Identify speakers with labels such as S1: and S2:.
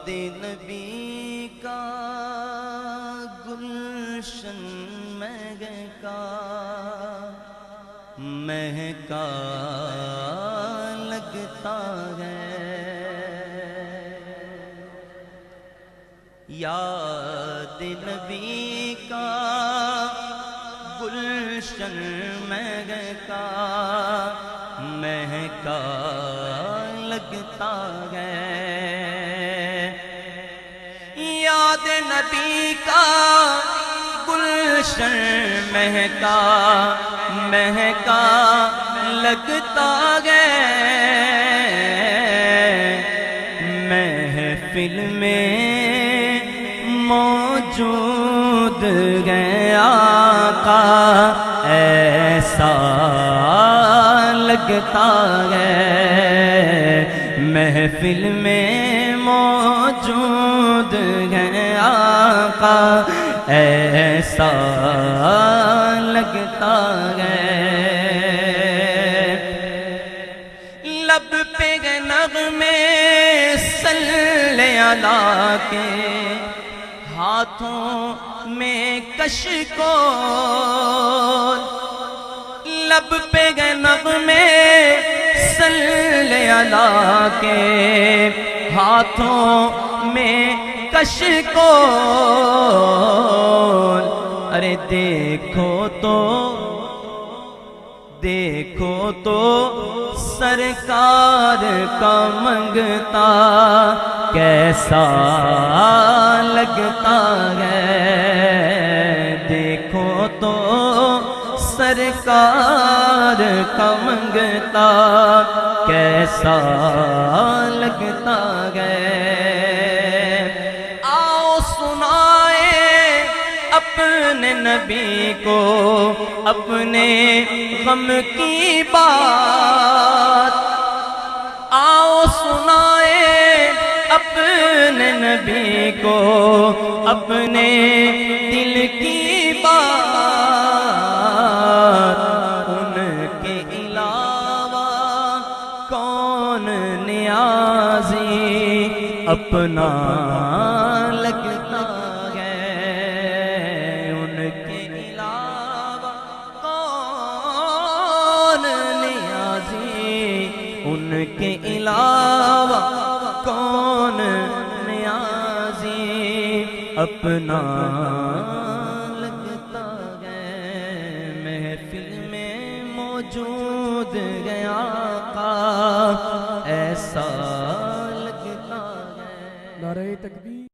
S1: یاد نبی کا گلشن مہکا مہکا لگتا ہے، یاد نبی کا گلشن مہکا مہکا لگتا ہے، یاد نبی کا گلشن مہکا مہکا لگتا ہے، محفل میں موجود ہے آقا ایسا لگتا ہے، محفل میں موجود ہے آقا ایسا لگتا ہے، لب پہ نغمے صلی اللہ کے ہاتھوں میں کشکول، لب پہ نغمے صلی اللہ کے ہاتھوں میں کشکول، ارے دیکھو تو سرکار کا منگتا کیسا لگتا ہے، دیکھو تو سرکار کا منگتا کیسا لگتا ہے، آؤ سنائے اپنے نبی کو اپنے غم کی بات، آؤ سنائے اپنے نبی کو اپنے دل کی بات، ان کے علاوہ کون نیازی اپنا لگتا ہے، ان کے علاوہ کون نیازی، ان کے علاوہ کون نیازی اپنا لگتا ہے، محفل میں موجود ہے آقا ایسا لگتا ہے۔
S2: نعرہ تکبیر۔